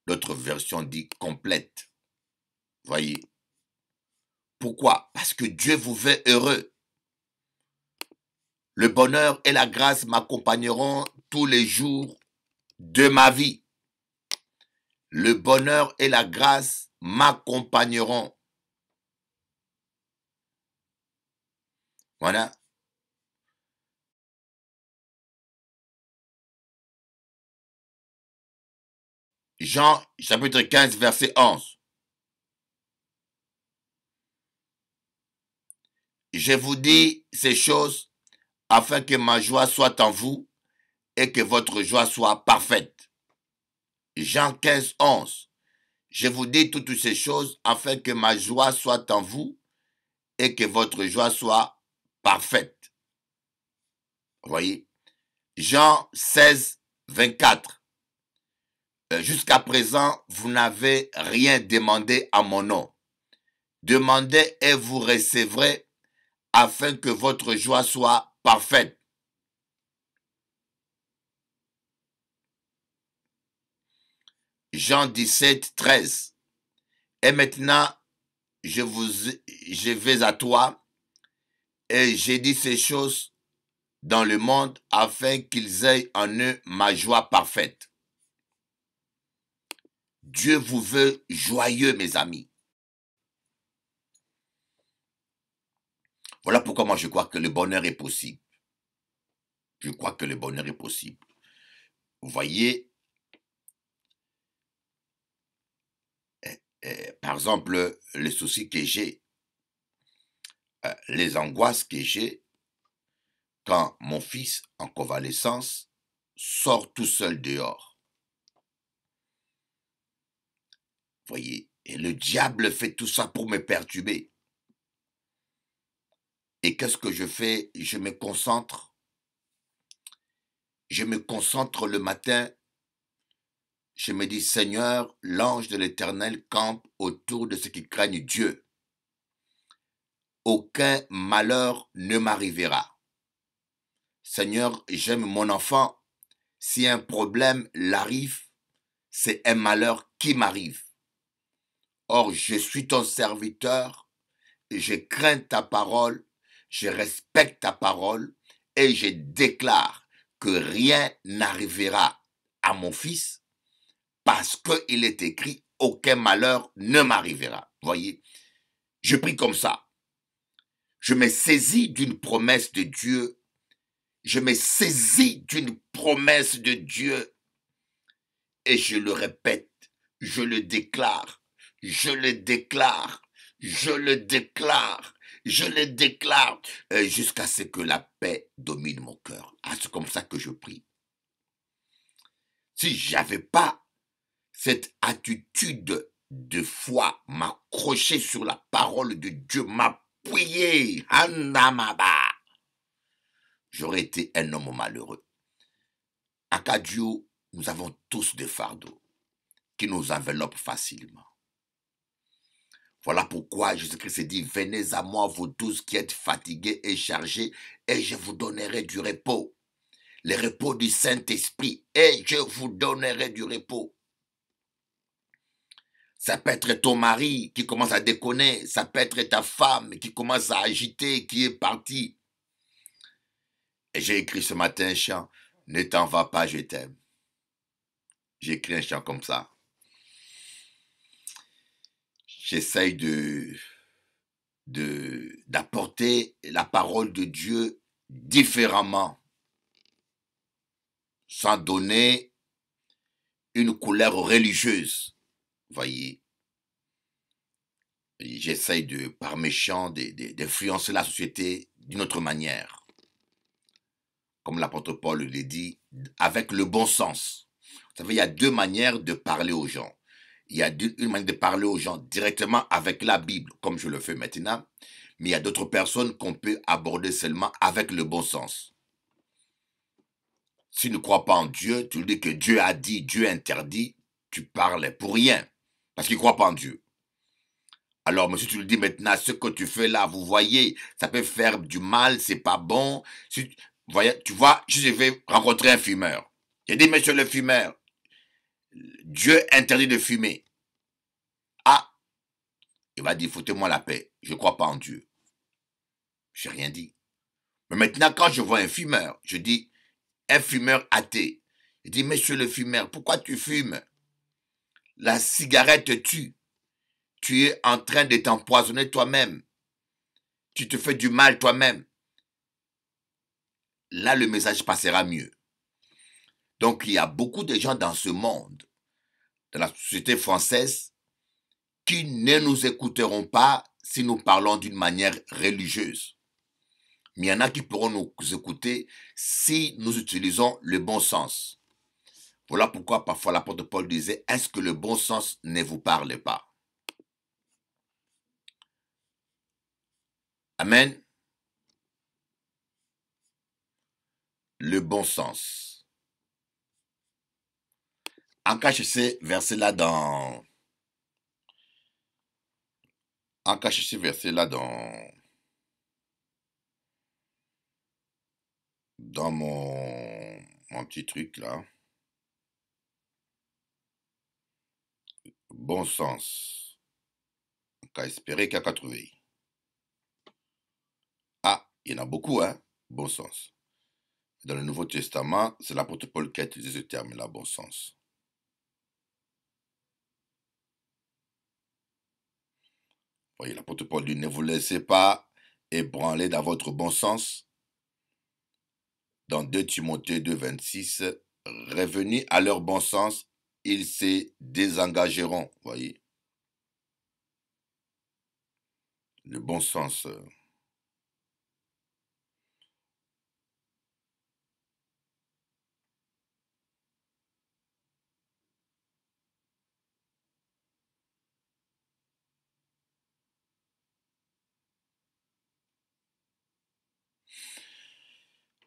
L'autre version dit complète. Voyez. Pourquoi? Parce que Dieu vous veut heureux. Le bonheur et la grâce m'accompagneront tous les jours de ma vie. Le bonheur et la grâce m'accompagneront. Voilà. Jean chapitre 15, verset 11. Je vous dis ces choses afin que ma joie soit en vous et que votre joie soit parfaite. Jean 15, 11. Je vous dis toutes ces choses afin que ma joie soit en vous et que votre joie soit parfaite. Vous voyez? Jean 16, 24. Jusqu'à présent, vous n'avez rien demandé à mon nom. Demandez et vous recevrez afin que votre joie soit parfaite. Jean 17, 13. Et maintenant, je vais à toi et j'ai dit ces choses dans le monde afin qu'ils aient en eux ma joie parfaite. Dieu vous veut joyeux, mes amis. Voilà pourquoi moi je crois que le bonheur est possible. Je crois que le bonheur est possible. Vous voyez, par exemple, les soucis que j'ai, les angoisses que j'ai, quand mon fils en convalescence sort tout seul dehors. Vous voyez, et le diable fait tout ça pour me perturber. Et qu'est-ce que je fais? Je me concentre. Je me concentre le matin. Je me dis, Seigneur, l'ange de l'Éternel campe autour de ceux qui craignent Dieu. Aucun malheur ne m'arrivera. Seigneur, j'aime mon enfant. Si un problème l'arrive, c'est un malheur qui m'arrive. Or, je suis ton serviteur, je crains ta parole, je respecte ta parole et je déclare que rien n'arrivera à mon fils parce qu'il est écrit « Aucun malheur ne m'arrivera ». Voyez, je prie comme ça. Je me saisis d'une promesse de Dieu. Je me saisis d'une promesse de Dieu et je le répète, je le déclare. Je le déclare, je le déclare, je le déclare, jusqu'à ce que la paix domine mon cœur. Ah, c'est comme ça que je prie. Si j'avais pas cette attitude de foi, m'accrocher sur la parole de Dieu, m'appuyer, Hanamaba, j'aurais été un homme malheureux. À Kadio, nous avons tous des fardeaux qui nous enveloppent facilement. Voilà pourquoi Jésus-Christ dit, venez à moi vous tous qui êtes fatigués et chargés et je vous donnerai du repos. Le repos du Saint-Esprit et je vous donnerai du repos. Ça peut être ton mari qui commence à déconner, ça peut être ta femme qui commence à agiter, qui est partie. Et j'ai écrit ce matin un chant, ne t'en va pas, je t'aime. J'ai écrit un chant comme ça. J'essaye d'apporter la parole de Dieu différemment, sans donner une couleur religieuse. Voyez, j'essaye par mes chants, d'influencer la société d'une autre manière. Comme l'apôtre Paul le dit, avec le bon sens. Vous savez, il y a deux manières de parler aux gens. Il y a une manière de parler aux gens directement avec la Bible, comme je le fais maintenant, mais il y a d'autres personnes qu'on peut aborder seulement avec le bon sens. Si tu ne crois pas en Dieu, tu lui dis que Dieu a dit, Dieu interdit, tu parles pour rien, parce qu'il ne croit pas en Dieu. Alors, monsieur, tu lui dis maintenant, ce que tu fais là, vous voyez, ça peut faire du mal, c'est pas bon. voyez, tu vois, je vais rencontrer un fumeur. J'ai dit, monsieur le fumeur, Dieu interdit de fumer. Ah, il va dire, foutez-moi la paix, je ne crois pas en Dieu. Je n'ai rien dit. Mais maintenant, quand je vois un fumeur, je dis, un fumeur athée. Il dit, monsieur le fumeur, pourquoi tu fumes? La cigarette tue. Tu es en train de t'empoisonner toi-même. Tu te fais du mal toi-même. Là, le message passera mieux. Donc, il y a beaucoup de gens dans ce monde, dans la société française, qui ne nous écouteront pas si nous parlons d'une manière religieuse. Mais il y en a qui pourront nous écouter si nous utilisons le bon sens. Voilà pourquoi parfois l'apôtre Paul disait, est-ce que le bon sens ne vous parle pas? Amen. Le bon sens. En cache ces versets-là dans... En cache ces versets-là dans mon petit truc là. Bon sens. On peut espérer qu'il y a qu'à trouver. Ah, il y en a beaucoup, hein? Bon sens. Dans le Nouveau Testament, c'est l'apôtre Paul qui a utilisé ce terme-là, bon sens. Voyez, l'apôtre Paul dit, ne vous laissez pas ébranler dans votre bon sens. Dans 2 Timothée 2, 26, revenus à leur bon sens, ils se désengageront. Voyez. Le bon sens.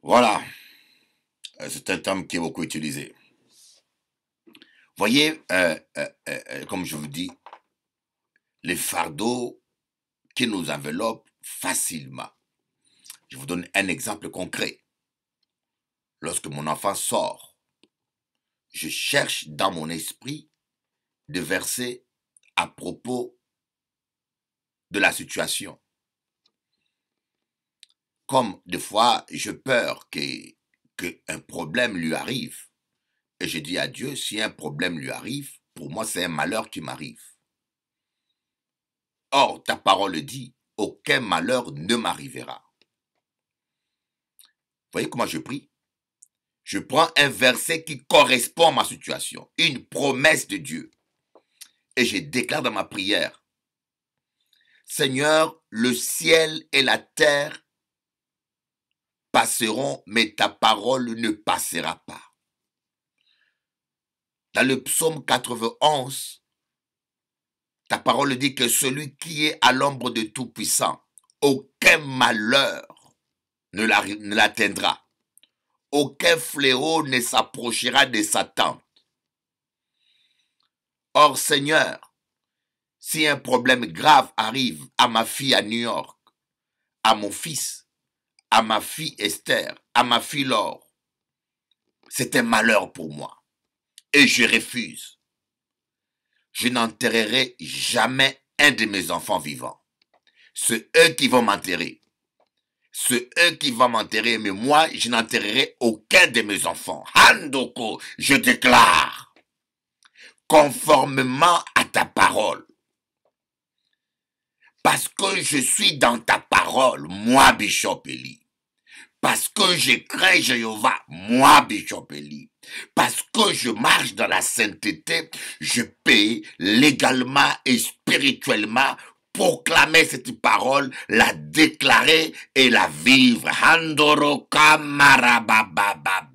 Voilà. C'est un terme qui est beaucoup utilisé. Voyez, comme je vous dis, les fardeaux qui nous enveloppent facilement. Je vous donne un exemple concret. Lorsque mon enfant sort, je cherche dans mon esprit des versets à propos de la situation. Comme des fois, j'ai peur qu'un problème lui arrive. Et je dis à Dieu, si un problème lui arrive, pour moi, c'est un malheur qui m'arrive. Or, ta parole dit, aucun malheur ne m'arrivera. Vous voyez comment je prie? Je prends un verset qui correspond à ma situation, une promesse de Dieu. Et je déclare dans ma prière, Seigneur, le ciel et la terre passeront, mais ta parole ne passera pas. Dans le psaume 91, ta parole dit que celui qui est à l'ombre de Tout-Puissant, aucun malheur ne l'atteindra. Aucun fléau ne s'approchera de sa tente. Or, Seigneur, si un problème grave arrive à ma fille à New York, à mon fils, à ma fille Esther, à ma fille Laure, c'est un malheur pour moi. Et je refuse. Je n'enterrerai jamais un de mes enfants vivants. C'est eux qui vont m'enterrer. C'est eux qui vont m'enterrer, mais moi, je n'enterrerai aucun de mes enfants. Handoko, je déclare, conformément à ta parole, parce que je suis dans ta parole, moi, Bishop Eli. Parce que je crains Jéhovah, moi, Bishop Eli. Parce que je marche dans la sainteté, je peux légalement et spirituellement proclamer cette parole, la déclarer et la vivre. Handoroka marabababa.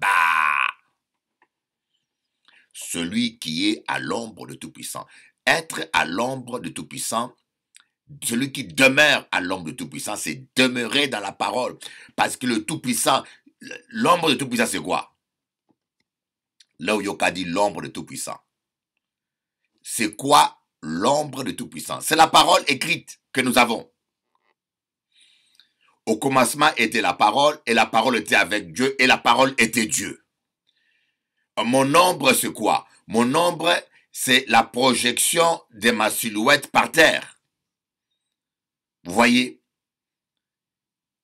Celui qui est à l'ombre de Tout-Puissant. Être à l'ombre de Tout-Puissant, celui qui demeure à l'ombre de Tout-Puissant, c'est demeurer dans la parole. Parce que le Tout-Puissant, l'ombre de Tout-Puissant, c'est quoi? Là où Yoka dit l'ombre de Tout-Puissant. C'est quoi l'ombre de Tout-Puissant? C'est la parole écrite que nous avons. Au commencement était la parole, et la parole était avec Dieu, et la parole était Dieu. Mon ombre, c'est quoi? Mon ombre, c'est la projection de ma silhouette par terre. Vous voyez?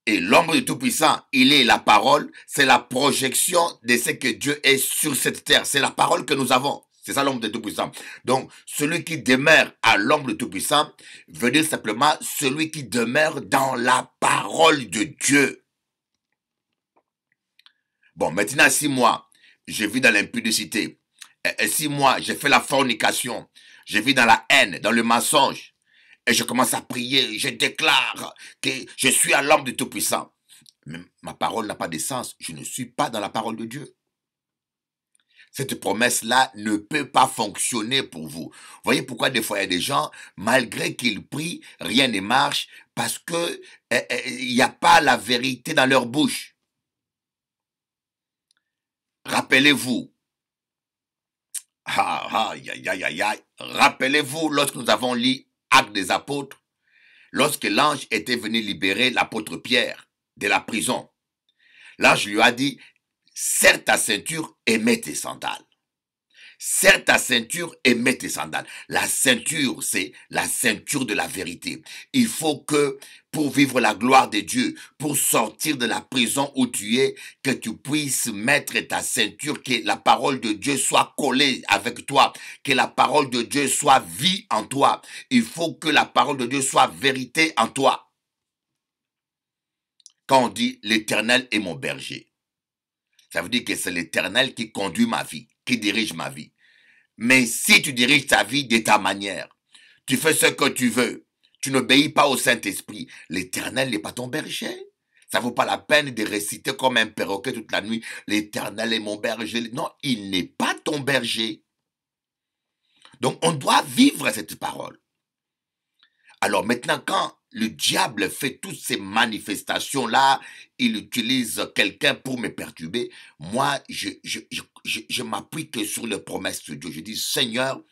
Et l'ombre du Tout-Puissant, il est la parole, c'est la projection de ce que Dieu est sur cette terre. C'est la parole que nous avons. C'est ça l'ombre du Tout-Puissant. Donc, celui qui demeure à l'ombre du Tout-Puissant veut dire simplement celui qui demeure dans la parole de Dieu. Bon, maintenant, si moi, je vis dans l'impudicité, et si moi, j'ai fait la fornication, je vis dans la haine, dans le mensonge, et je commence à prier, je déclare que je suis à l'ombre du Tout-Puissant. Mais ma parole n'a pas de sens. Je ne suis pas dans la parole de Dieu. Cette promesse-là ne peut pas fonctionner pour vous. Vous voyez pourquoi des fois il y a des gens, malgré qu'ils prient, rien ne marche parce que il n'y a pas la vérité dans leur bouche. Rappelez-vous, rappelez-vous lorsque nous avons lu Actes des Apôtres, lorsque l'ange était venu libérer l'apôtre Pierre de la prison. L'ange lui a dit, serre ta ceinture et mets tes sandales. Serre ta ceinture et mets tes sandales. La ceinture, c'est la ceinture de la vérité. Il faut que, pour vivre la gloire de Dieu, pour sortir de la prison où tu es, que tu puisses mettre ta ceinture, que la parole de Dieu soit collée avec toi, que la parole de Dieu soit vie en toi. Il faut que la parole de Dieu soit vérité en toi. Quand on dit l'Éternel est mon berger, ça veut dire que c'est l'Éternel qui conduit ma vie, qui dirige ma vie. Mais si tu diriges ta vie de ta manière, tu fais ce que tu veux, tu n'obéis pas au Saint-Esprit, l'Éternel n'est pas ton berger. Ça ne vaut pas la peine de réciter comme un perroquet toute la nuit, l'Éternel est mon berger. Non, il n'est pas ton berger. Donc on doit vivre cette parole. Alors maintenant, quand le diable fait toutes ces manifestations-là, il utilise quelqu'un pour me perturber. Moi, je m'appuie que sur les promesses de Dieu. Je dis, Seigneur,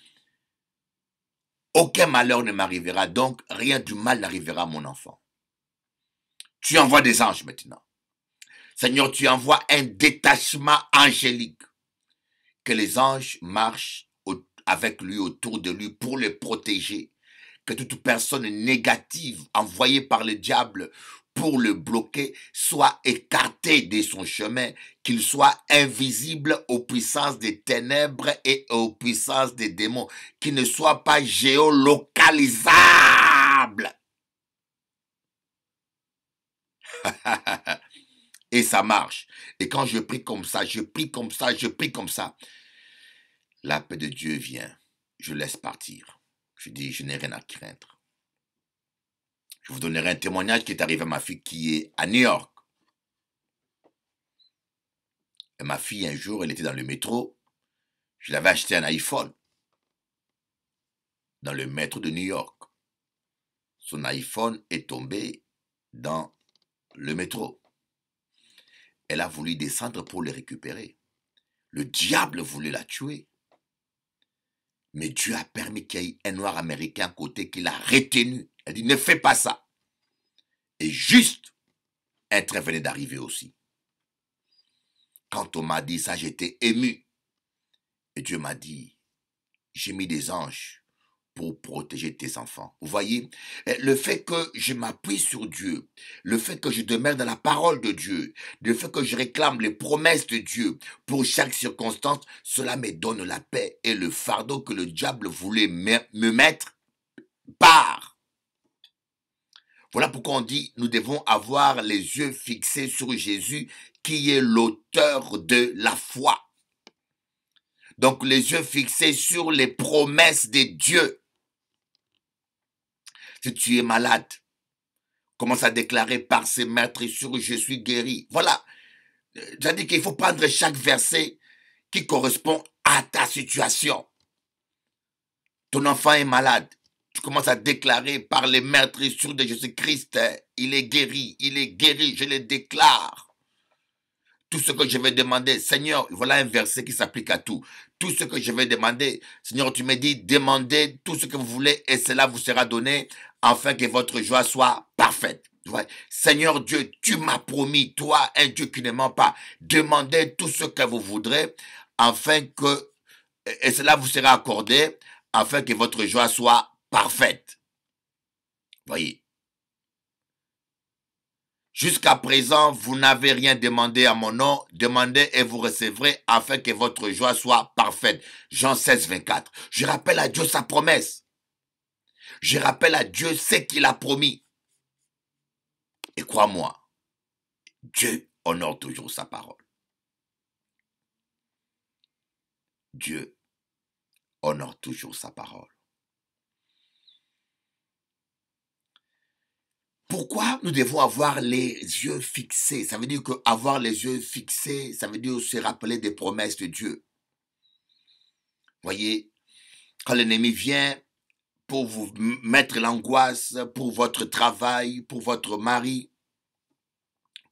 aucun malheur ne m'arrivera, donc rien du mal n'arrivera à mon enfant. Tu envoies des anges maintenant. Seigneur, tu envoies un détachement angélique. Que les anges marchent avec lui, autour de lui, pour le protéger. Que toute personne négative envoyée par le diable pour le bloquer soit écartée de son chemin, qu'il soit invisible aux puissances des ténèbres et aux puissances des démons, qu'il ne soit pas géolocalisable. Et ça marche. Et quand je prie comme ça, je prie comme ça, je prie comme ça, la paix de Dieu vient. Je laisse partir. Je dis, je n'ai rien à craindre. Je vous donnerai un témoignage qui est arrivé à ma fille qui est à New York. Et ma fille, un jour, elle était dans le métro. Je l'avais acheté un iPhone. Dans le métro de New York. Son iPhone est tombé dans le métro. Elle a voulu descendre pour le récupérer. Le diable voulait la tuer. Mais Dieu a permis qu'il y ait un noir américain à côté qui l'a retenu. Elle dit, ne fais pas ça. Et juste, un train venait d'arriver aussi. Quand on m'a dit ça, j'étais ému. Et Dieu m'a dit, j'ai mis des anges pour protéger tes enfants. Vous voyez, le fait que je m'appuie sur Dieu, le fait que je demeure dans la parole de Dieu, le fait que je réclame les promesses de Dieu pour chaque circonstance, cela me donne la paix et le fardeau que le diable voulait me mettre part. Voilà pourquoi on dit, nous devons avoir les yeux fixés sur Jésus qui est l'auteur de la foi. Donc les yeux fixés sur les promesses de Dieu. Si tu es malade, commence à déclarer par ses meurtrissures, je suis guéri. Voilà. C'est-à-dire qu'il faut prendre chaque verset qui correspond à ta situation. Ton enfant est malade. Tu commences à déclarer par les meurtrissures de Jésus-Christ, il est guéri, je le déclare. Tout ce que je vais demander, Seigneur, voilà un verset qui s'applique à tout. Tout ce que je vais demander, Seigneur, tu me dis, demandez tout ce que vous voulez et cela vous sera donné afin que votre joie soit parfaite. Ouais. Seigneur Dieu, tu m'as promis, toi, un Dieu qui ne ment pas, demandez tout ce que vous voudrez, afin que, et cela vous sera accordé, afin que votre joie soit parfaite. Voyez. Jusqu'à présent, vous n'avez rien demandé à mon nom. Demandez et vous recevrez afin que votre joie soit parfaite. Jean 16, 24. Je rappelle à Dieu sa promesse. Je rappelle à Dieu ce qu'il a promis. Et crois-moi, Dieu honore toujours sa parole. Dieu honore toujours sa parole. Pourquoi nous devons avoir les yeux fixés? Ça veut dire que avoir les yeux fixés, ça veut dire se rappeler des promesses de Dieu. Voyez, quand l'ennemi vient pour vous mettre l'angoisse, pour votre travail, pour votre mari,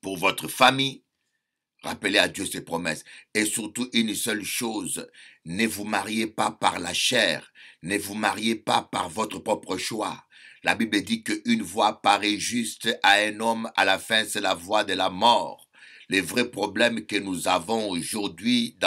pour votre famille, rappelez à Dieu ses promesses. Et surtout une seule chose, ne vous mariez pas par la chair, ne vous mariez pas par votre propre choix. La Bible dit qu'une voix paraît juste à un homme, à la fin c'est la voix de la mort. Les vrais problèmes que nous avons aujourd'hui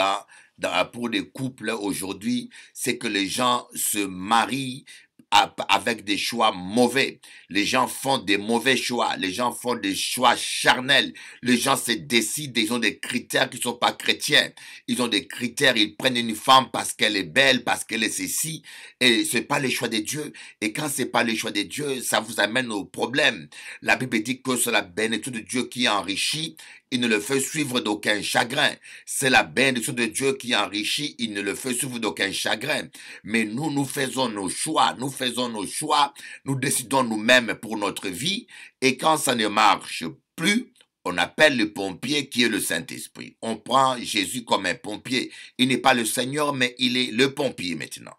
pour les couples aujourd'hui, c'est que les gens se marient avec des choix mauvais. Les gens font des mauvais choix. Les gens font des choix charnels. Les gens se décident, ils ont des critères qui ne sont pas chrétiens. Ils ont des critères, ils prennent une femme parce qu'elle est belle, parce qu'elle est ceci. Et ce n'est pas les choix de Dieu. Et quand ce n'est pas les choix de Dieu, ça vous amène au problème. La Bible dit que c'est la bénédiction de Dieu qui enrichit. Il ne le fait suivre d'aucun chagrin. C'est la bénédiction de Dieu qui enrichit. Il ne le fait suivre d'aucun chagrin. Mais nous faisons nos choix. Nous faisons nos choix. Nous décidons nous-mêmes pour notre vie. Et quand ça ne marche plus, on appelle le pompier qui est le Saint-Esprit. On prend Jésus comme un pompier. Il n'est pas le Seigneur, mais il est le pompier maintenant.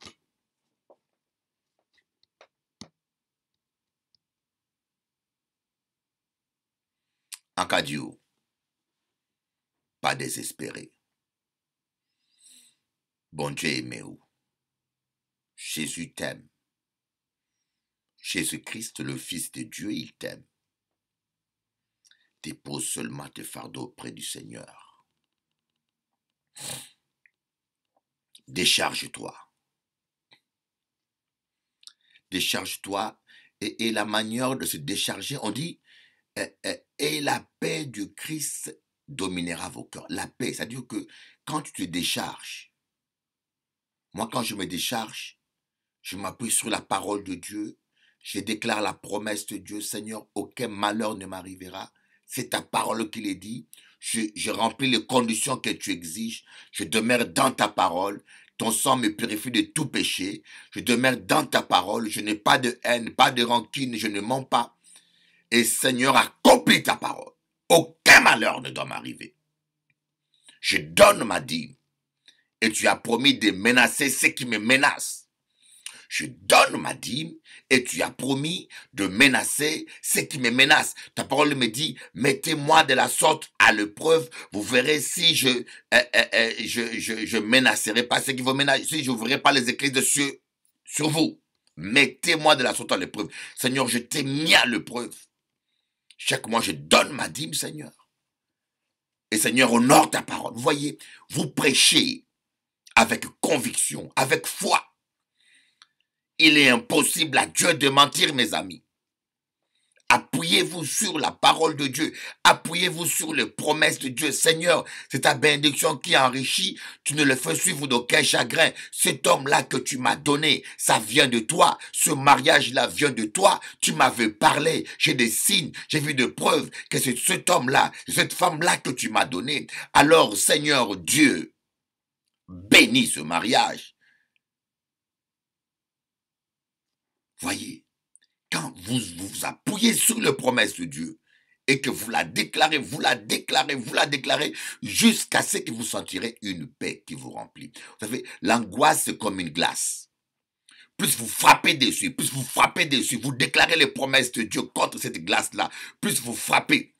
En cas Dieu, pas désespéré. Bon Dieu aimez-vous. Jésus t'aime. Jésus-Christ, le Fils de Dieu, il t'aime. Dépose seulement tes fardeaux auprès du Seigneur. Décharge-toi. Décharge-toi. Et la manière de se décharger, on dit, et la paix du Christ dominera vos cœurs. La paix, c'est-à-dire que quand tu te décharges, moi quand je me décharge, je m'appuie sur la parole de Dieu, je déclare la promesse de Dieu, Seigneur, aucun malheur ne m'arrivera. C'est ta parole qui l'est dit. Je remplis les conditions que tu exiges. Je demeure dans ta parole. Ton sang me purifie de tout péché. Je demeure dans ta parole. Je n'ai pas de haine, pas de rancune. Je ne mens pas. Et Seigneur, accomplis ta parole. Aucun malheur ne doit m'arriver. Je donne ma dîme. Et tu as promis de menacer ceux qui me menacent. Je donne ma dîme et tu as promis de menacer ceux qui me menacent. Ta parole me dit, mettez-moi de la sorte à l'épreuve. Vous verrez si je menacerai pas ceux qui vous menacent, si je n'ouvrirai pas les éclairs de cieux sur vous. Mettez-moi de la sorte à l'épreuve. Seigneur, je t'ai mis à l'épreuve. Chaque mois, je donne ma dîme, Seigneur. Et Seigneur, honore ta parole. Vous voyez, vous prêchez avec conviction, avec foi. Il est impossible à Dieu de mentir, mes amis. Appuyez-vous sur la parole de Dieu. Appuyez-vous sur les promesses de Dieu. Seigneur, c'est ta bénédiction qui enrichit. Tu ne le fais suivre d'aucun chagrin. Cet homme-là que tu m'as donné, ça vient de toi. Ce mariage-là vient de toi. Tu m'avais parlé. J'ai des signes. J'ai vu des preuves que c'est cet homme-là, cette femme-là que tu m'as donné. Alors, Seigneur Dieu, bénis ce mariage. Voyez, quand vous vous appuyez sur les promesses de Dieu et que vous la déclarez, jusqu'à ce que vous sentirez une paix qui vous remplit. Vous savez, l'angoisse, c'est comme une glace. Plus vous frappez dessus, vous déclarez les promesses de Dieu contre cette glace-là, plus vous frappez.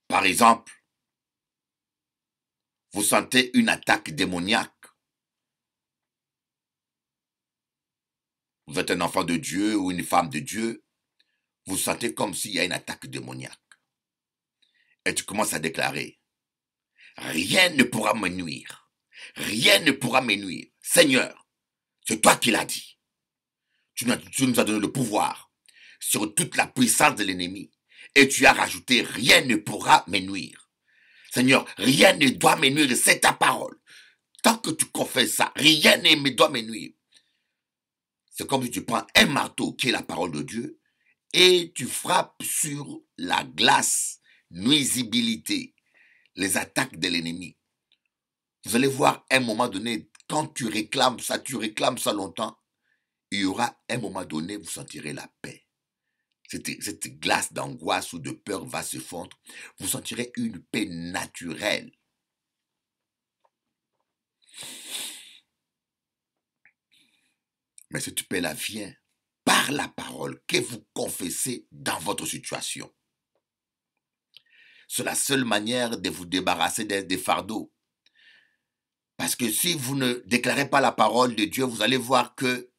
Par exemple, vous sentez une attaque démoniaque. vous êtes un enfant de Dieu ou une femme de Dieu, vous sentez comme s'il y a une attaque démoniaque. Et tu commences à déclarer, rien ne pourra me nuire. Rien ne pourra me nuire. Seigneur, c'est toi qui l'as dit. Tu nous as donné le pouvoir sur toute la puissance de l'ennemi. Et tu as rajouté, rien ne pourra me nuire. Seigneur, rien ne doit me nuire, c'est ta parole. Tant que tu confesses ça, rien ne doit me nuire. C'est comme si tu prends un marteau qui est la parole de Dieu et tu frappes sur la glace, nuisibilité, les attaques de l'ennemi. Vous allez voir un moment donné, quand tu réclames ça longtemps, il y aura un moment donné, vous sentirez la paix. Cette glace d'angoisse ou de peur va se fondre. Vous sentirez une paix naturelle. Mais cette paix-là vient par la parole que vous confessez dans votre situation. C'est la seule manière de vous débarrasser des fardeaux. Parce que si vous ne déclarez pas la parole de Dieu, vous allez voir que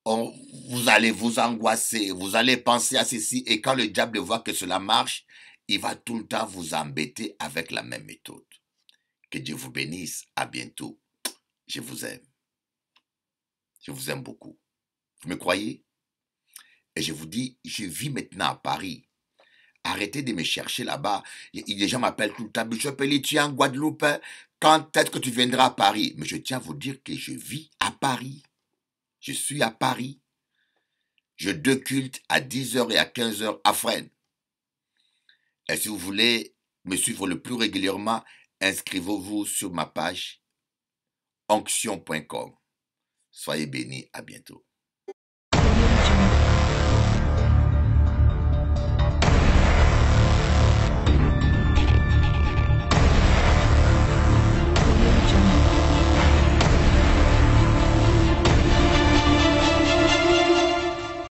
vous allez vous angoisser, vous allez penser à ceci, et quand le diable voit que cela marche, il va tout le temps vous embêter avec la même méthode. Que Dieu vous bénisse, à bientôt. Je vous aime. Je vous aime beaucoup. Vous me croyez? Et je vous dis, je vis maintenant à Paris. Arrêtez de me chercher là-bas. Les gens m'appellent tout le temps. Bishop Eli, tu es en Guadeloupe. Quand est-ce que tu viendras à Paris? Mais je tiens à vous dire que je vis à Paris. Je suis à Paris. Je deux cultes à 10h et à 15h à Fresnes. Et si vous voulez me suivre le plus régulièrement, inscrivez-vous sur ma page onction.com. Soyez bénis, à bientôt.